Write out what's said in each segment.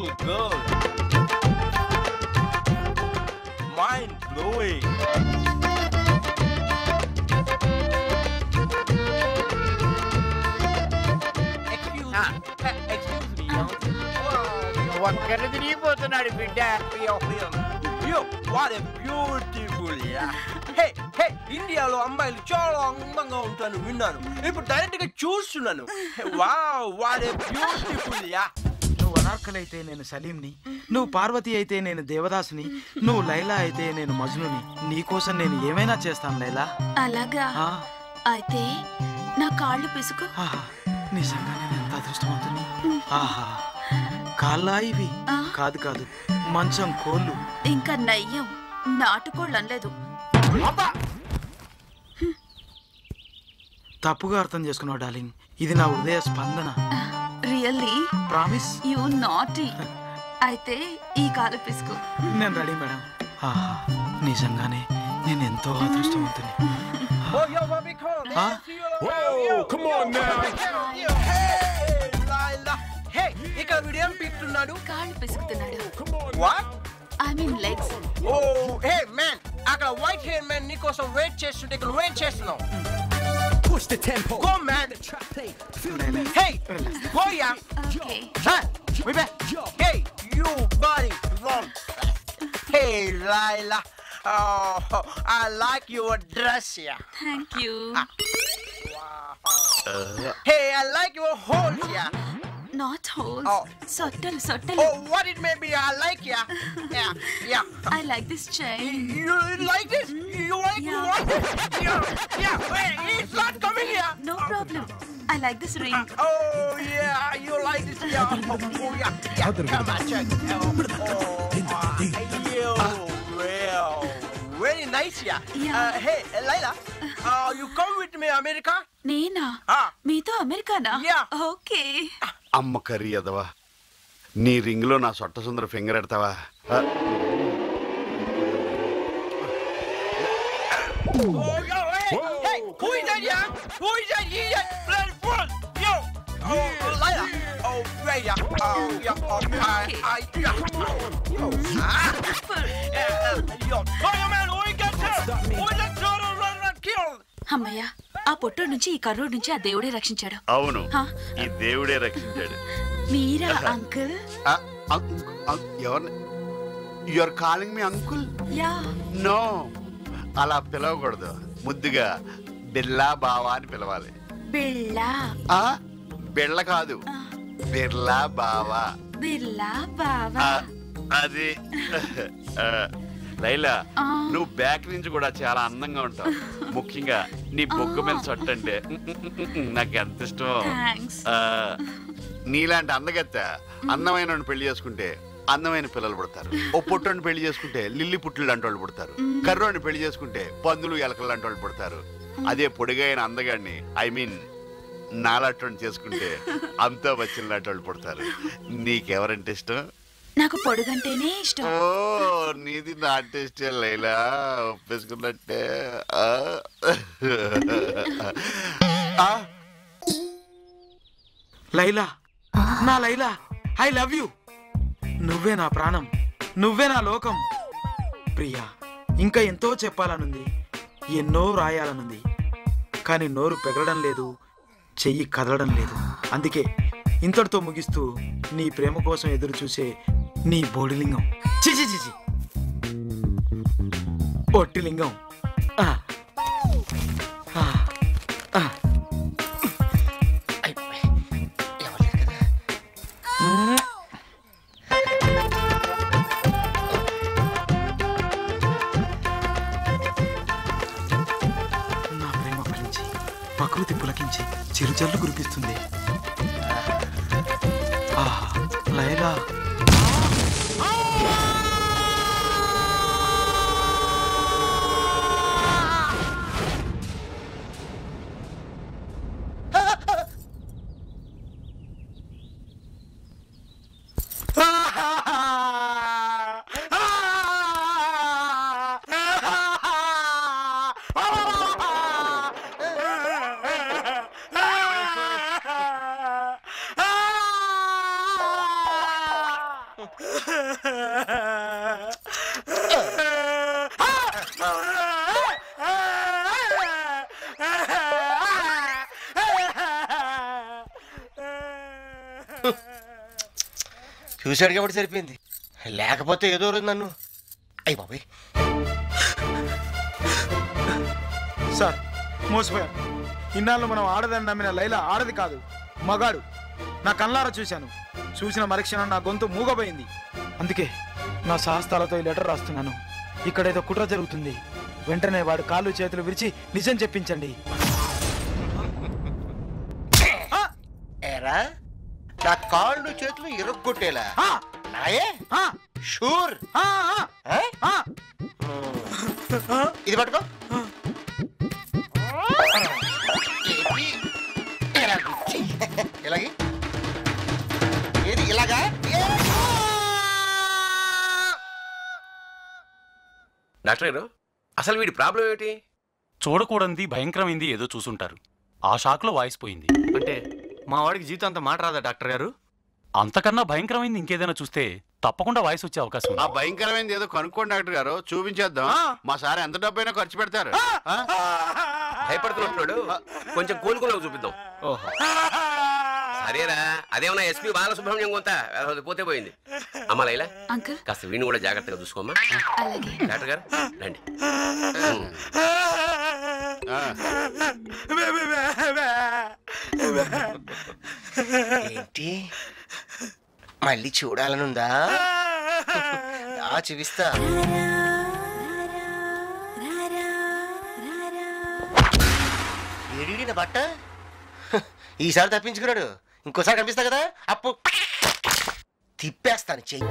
beautiful girl. Mind blowing. Excuse me. ఒక్కడ తిరిగిపోతున్నాడు బిడ్డ. Yo, what a beautiful yeah. Hey, ఇండియాలో అమ్మాయిలు చాలా అందంగా ఉంటాను విన్నాను. ఇప్పుడు డైరెక్ట్ గా చూస్తున్నాను. Wow, what a beautiful yeah. నువ్వు అనార్కలి అయితే నేను సలీంని, నువ్వు పార్వతి అయితే నేను దేవదాసుని, నువ్వు లైలా అయితే నేను మజ్నుని. నీకోసం నేను ఏమైనా చేస్తాను లైలా. అలాగా? అయితే నా కాళ్ళు పిసుకు. నిజంగా నేను ఎంత అదృష్టవంతుని. ఆహా, కాళ్ళా ఇవి? కాదు కాదు, మంచం కోళ్ళు. ఇంకా నయ్యం, నాటుకోళ్ళు అనలేదు. తప్పుగా అర్థం చేసుకున్నావు డార్లింగ్. ఇది నా హృదయ స్పందన. రియల్లీ? ప్రామిస్. You naughty. అయితే ఈ కాలు పిసుకు. నేను రెడీ మేడం. ఆహా, నిజంగానే నేను ఎంతో అదృష్టవంతుని. Come on now. Hey, ఇక్కడ వీడేం పిస్తున్నాడు? కాళ్ళు పిసుకుతున్నాడు. What? I mean legs. Oh, hey man, అక్కడ వైట్ హెయిర్ మ్యాన్ నీకోసం వెయిట్ చేస్తుంటే ఇక్కడ వెయిట్ చేస్తున్నావు. Push the tempo. Go man. Hey, go yeah. Okay. Hey, you buddy. Hey, Laila. Oh, I like your dress here. Thank you. Hey, I like your holes here. Not holes. Oh. Sottal. Oh, what it may be, I like ya. Yeah. I like this chain. You like this? You like what? Yeah. Wait, it's not coming here. No problem. I like this ring. Oh, yeah, you like this? Yeah. Oh, yeah. Come on, check. Well, very nice, yeah. Hey, Laila, you come with me, America? నేనా? మీతో అమెరికానా? Okay. అమ్మ curry అదవా, నీ ring లో నా సొట్ట సుందర finger ఎడతావా? Hey, who is that, yeah? Who is that? He is blood full. Yo. Oh, Laila. Oh, right, yeah. Oh, yeah. Oh, yeah. Yo, oh, man, who is that? Who is that? Run, kill. అమ్మయ్య, ఆ పొట్టోడు నుంచి ఈ కర్రోడు నుంచి ఆ దేవుడే రక్షించాడు. అవును, ఈ దేవుడే రక్షించాడు. మీరా అంకుల్? ఎవరు? You are calling me uncle? Yeah. No, అలా పిలవకూడదు. ముద్దుగా బిల్లా బావా అని పిలవాలి. బిళ్ళా? బిళ్ళ కాదు, బిర్లా బావా. బిర్లా బావా. అది లైలా, నువ్వు బ్యాక్ నుంచి కూడా చాలా అందంగా ఉంటావు. ముఖ్యంగా నీ బొగ్గు మీద సొట్టు అంటే నాకు ఎంత ఇష్టం. నీలాంటి అందగత్త అందమైన పెళ్లి చేసుకుంటే అందమైన పిల్లలు పుడతారు. ఓ పొట్టోని పెళ్లి చేసుకుంటే లిల్లీ పుట్లు లాంటి వాళ్ళు పుడతారు. కర్రోని పెళ్లి చేసుకుంటే పందులు ఎలకలు లాంటి వాళ్ళు పుడతారు. అదే పొడిగైన అందగాడిని, ఐ మీన్ నాలాంటి చేసుకుంటే అంతా వచ్చిన లాంటి వాళ్ళు పుడతారు. నీకెవరంటే ఇష్టం? నాకు పొడుగంటేనే ఇష్టం. ఓ, నీది నా టేస్ట్ లైలా, ఒప్పేసుకున్నట్టే. లైలా, నా లైలా, ఐ లవ్ యూ. నువ్వే నా ప్రాణం, నువ్వే నా లోకం. ప్రియా, ఇంకా ఎంతో చెప్పాలనుంది, ఎన్నో రాయాలనుంది. కానీ నోరు పెగలడం లేదు, చెయ్యి కదలడం లేదు. అందుకే ఇంతటితో ముగిస్తూ నీ ప్రేమ కోసం ఎదురు చూసే నీ బోడిలింగం, చిచి ఒట్టిలింగం. నా ప్రేమ ఫలించి ప్రకృతి పులకించి చిరుజల్లు కురిపిస్తుంది. లైలా, చూశాడు కాబట్టి సరిపోయింది, లేకపోతే ఏదో రోజు నన్ను అయ్యి బాబాయ్. సార్ మోసపోయాను. ఇన్నాళ్ళు మనం ఆడదని నమ్మిన లైలా ఆడది కాదు, మగాడు. నా కళ్ళారా చూశాను. చూసిన మరుక్షణం నా గొంతు మూగపోయింది. అందుకే నా శాస్త్రాలతో ఈ లెటర్ రాస్తున్నాను. ఇక్కడేదో కుట్ర జరుగుతుంది. వెంటనే వాడు కాళ్ళు చేతులు విరిచి నిజం చెప్పించండి. ఏరా నా కాళ్ళు చేతులు ఇరుక్కొట్టేలా నాయే షూర్. ఇది పట్టుకో. ఇలాగే ఏది ఇలాగా? డాక్టర్ గారు, అసలు వీడి ప్రాబ్లం ఏమిటి? చూడకూడనిది భయంకరమైంది ఏదో చూసుంటారు. ఆ షాక్లో వాయిస్ పోయింది. అంటే మా వాడికి జీవితం అంతా మాట రాదా డాక్టర్ గారు? అంతకన్నా భయకరమైంది ఇంకేదైనా చూస్తే తప్పకుండా వాయిస్ వచ్చే అవకాశం ఉంది. ఆ భయంకరమైనది ఏదో కనుక్కోండి డాక్టర్ గారు, చూపించేద్దాం. మా సార్ ఎంత డబ్బైనా ఖర్చు పెడతారు. భయపడుతున్నప్పుడు కొంచెం కోలుకున్నావు చూపిద్దాం. ఓహో సరేరా, అదేమన్నా ఎస్పీ బాలసుబ్రహ్మణ్యం కొంత పోతే పోయింది. అమ్మ లైలా, అంకుల్ కాస్త వీడిని కూడా జాగ్రత్తగా చూసుకోమ్మా. అలాగే. డాక్టర్ గారు రండి. ఏంటి మళ్ళీ చూడాలనుందా? చూపిస్తా. ఏడిన బట్ట ఈసారి తప్పించుకున్నాడు. ఇంకోసారి కనిపిస్తా కదా, అప్పు తిప్పేస్తాను చెయ్యి.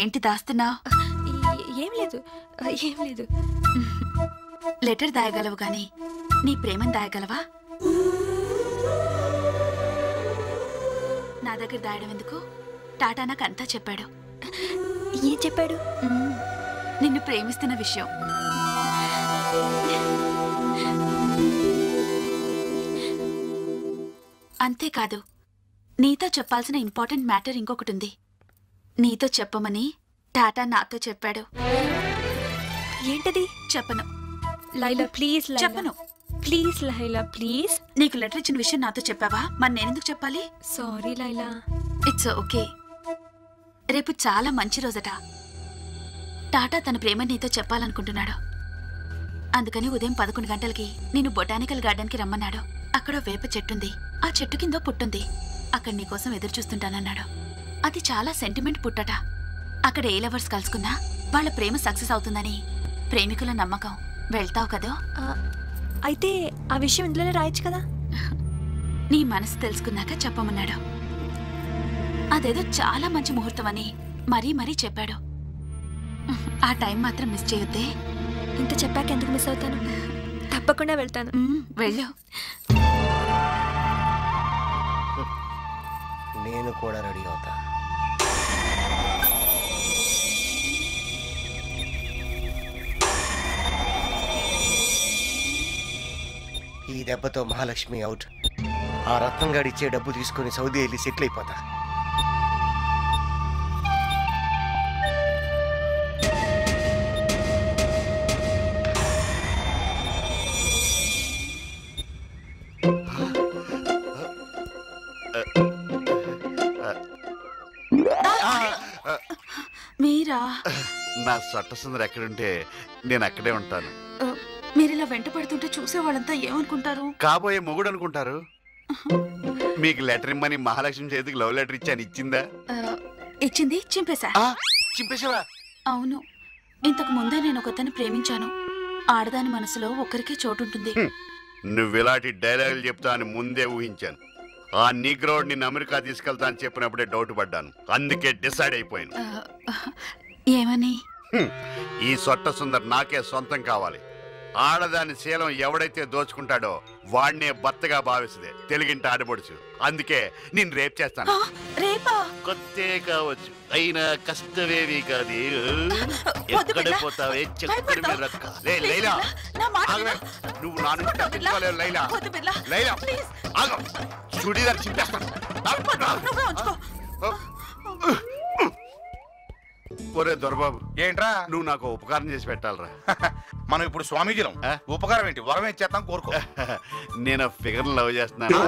ఏంటి దాస్తున్నావు? ఏం లేదు, ఏం లేదు. లెటర్ దాయగలవు గాని నీ ప్రేమను దాయగలవా? నా దగ్గర దాయడం ఎందుకు? టాటా నాకు అంతా చెప్పాడు. ఏం చెప్పాడు? నిన్ను ప్రేమిస్తున్న విషయం. అంతేకాదు, నీతో చెప్పాల్సిన ఇంపార్టెంట్ మ్యాటర్ ఇంకొకటి ఉంది. నీతో చెప్పమని టాటా నాతో చెప్పాడు. ఏంటది? చెప్పను. లైలా ప్లీజ్, చెప్పను. Please Laila please. నీకు లెటర్ ఇచ్చిన విషయం నాతో చెప్పావా? మరి నేనెందుకు చెప్పాలి? సారీ లైలా. It's okay. రేపు చాలా మంచి రోజట. టాటా తన ప్రేమ నీతో చెప్పాలనుకుంటున్నాడు. అందుకని ఉదయం 11 గంటలకి నేను బొటానికల్ గార్డెన్కి రమ్మన్నాడు. అక్కడ వేప చెట్టుంది. ఆ చెట్టు కింద పుట్టుంది. అక్కడ నీకోసం ఎదురు చూస్తుంటానన్నాడు. అది చాలా సెంటిమెంట్ పుట్టట. అక్కడ ఏ లవర్స్ కలుసుకున్నా వాళ్ళ ప్రేమ సక్సెస్ అవుతుందని ప్రేమికుల నమ్మకం. వెళ్తావు కదా? అయితే ఆ విషయం ఇందులోనే రాయొచ్చు కదా. నీ మనసు తెలుసుకున్నాక చెప్పమన్నాడు. అదేదో చాలా మంచి ముహూర్తం అని మరీ మరీ చెప్పాడు. ఆ టైం మాత్రం మిస్ చేయొద్దే. ఇంత చెప్పాక ఎందుకు మిస్ అవుతాను? తప్పకుండా వెళ్తాను. వెళ్ళు. నేను కూడా రెడీ అవుతా. ఈ దెబ్బతో మహాలక్ష్మి అవుట్. ఆ రత్నంగాడి ఇచ్చే డబ్బు తీసుకుని సౌదీ వెళ్ళి సెటిల్ అయిపోతా. మీరా? నా సొట్టసుందర ఎక్కడుంటే నేను అక్కడే ఉంటాను. మీరిలా వెంట పడుతుంటే చూసే వాళ్ళంతా ఏమనుకుంటారు? కాబోయే మొగుడు అనుకుంటారు. మీకు లెటర్ ఇమ్మని మహాలక్ష్మి చేతికి లవ్ లెటర్ ఇచ్చాను. ఇచ్చిందా? ఇచ్చింది. చింపేశా. చింపేశావా? అవును. ఇంతకు ముందే నేను ఒకతన్ని ప్రేమించాను. ఆడదాని మనసులో ఒక్కరికే చోటుంటుంది. నువ్వు ఇలాంటి డైలాగులు చెప్తా అని ముందే ఊహించాను. ఆ నీగ్రోడ్ నిన్ను అమెరికా తీసుకెళ్తా అని చెప్పినప్పుడే డౌట్ పడ్డాను. అందుకే డిసైడ్ అయిపోయాను. ఏమని? ఈ సొట్ట సుందర్ నాకే సొంతం కావాలి. ఆడదాని శీలం ఎవడైతే దోచుకుంటాడో వాడినే భర్తగా భావిస్తుంది తెలుగింటి ఆడబడుచు. అందుకే నేను రేప్ చేస్తాను. కొత్తే కావచ్చు, అయినా కష్టమేవి కాదు. ఎక్కడ పోతావే చక్కడి మీద రక్క. లైలా నువ్వు నా నుంచి తప్పించుకోలేవు. లైలా లైలా ఆగ, చుడీదార్ చింపేస్తాను. ఒరే దొరబాబు, ఏంట్రా నువ్వు నాకు ఉపకారం చేసి పెట్టాలరా. మనం ఇప్పుడు స్వామీజీలం. ఉపకారం ఏంటి? వరం ఇచ్చేస్తాం, కోరుకో. నేను ఫిగర్ లవ్ చేస్తున్నాను.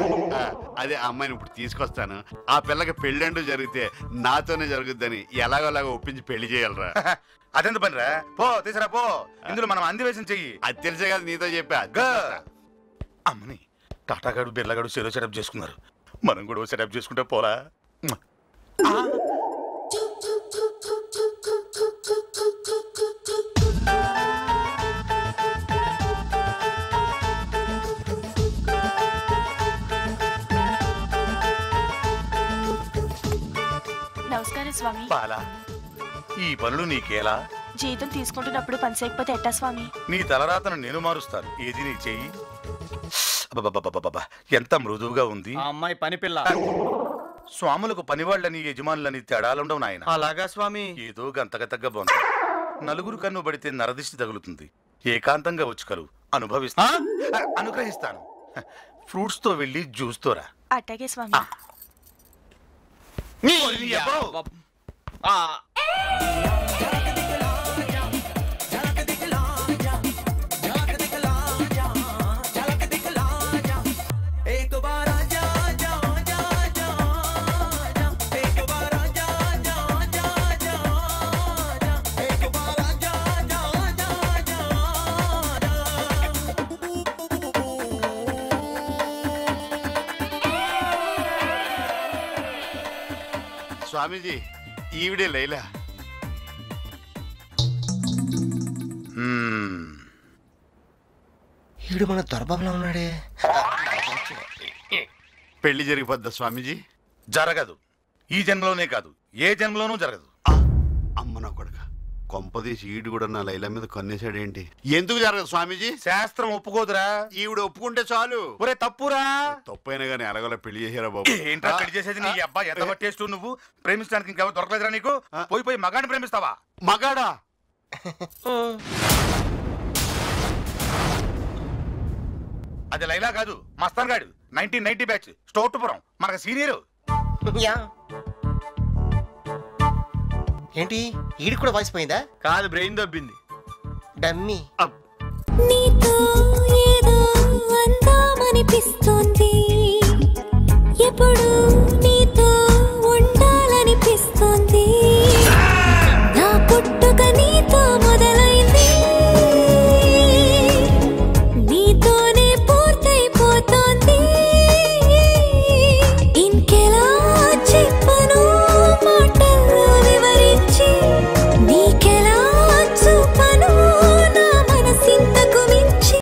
అదే అమ్మాయిని ఇప్పుడు తీసుకొస్తాను. ఆ పిల్లకి పెళ్ళంటూ జరిగితే నాతోనే జరుగుద్దని ఎలాగోలాగా ఒప్పించి పెళ్లి చేయాలరా. అదెంత పనిరా? పో తీసురా పో. ఇందులో మనం అందివేశం చెయ్యి. అది తెలిసే కదా నీతో చెప్పా. అమ్మని టాటాగాడు బిర్లగాడు సెరో సెటప్ చేసుకున్నారు. మనం కూడా సెటప్ చేసుకుంటే పోలా. నమస్కారం స్వామి. బాలా, ఈ పనులు నీకేలా? జీతం తీసుకుంటున్నప్పుడు పని చేయకపోతే ఎట్టా స్వామి? నీ తలరాతను నేను మారుస్తాను. ఏది నీ చెయ్యి. ఎంత మృదువుగా ఉంది. అమ్మాయి పని పిల్ల. స్వాములకు పనివాళ్ళని యజమానులని తేడాలుండవు నాయన. అలాగా స్వామి. ఏదో గంతగతగ్గ బొంత. నలుగురు కన్ను పడితే నరదిష్టి తగులుతుంది. ఏకాంతంగా వచ్చి కలు అనుభవిస్తా. అనుగ్రహిస్తాను. ఫ్రూట్స్ తో వెళ్ళి జ్యూస్ తోరా. అట్టాగే స్వామి. స్వామీజీ, ఈవిడే లైలా. ఈడు మన దొరబాబులా ఉన్నాడే. పెళ్లి జరిగిపోద్దా స్వామీజీ? జరగదు. ఈ జన్మలోనే కాదు, ఏ జన్మలోనూ జరగదు. అమ్మ నా కొడుక, కొంపదీసి ఈడు కూడా నా లైలా మీద కన్నేసాడేంటి? ఎందుకు జరగదు స్వామీజీ? శాస్త్రం ఒప్పుకోదురా. ఈవిడ ఒప్పుకుంటే చాలు. ఒరే తప్పురా. తప్పైనా కానీ ఎలాగోలా పెళ్లి చేసారా బాబు. ఏంట్రా పెళ్లి చేసేది? నీ అబ్బాయి ఎంత పట్టేస్తూ నువ్వు ప్రేమించడానికి ఇంకెవరు దొరకలేదురా నీకు? పోయి పోయి మగాడిని ప్రేమిస్తావా? మగాడా? అది లైలా కాదు, మస్తాన్ గాడు. 1990 బ్యాచ్, స్టోర్టుపురం, మనకు సీనియర్. ఏంటి ఈడికి కూడా వాయిస్ పోయిందా? కాదు, బ్రెయిన్ దబ్బింది. డమ్మీ. నీతో ఏదో అందామనిపిస్తోంది ఎప్పుడు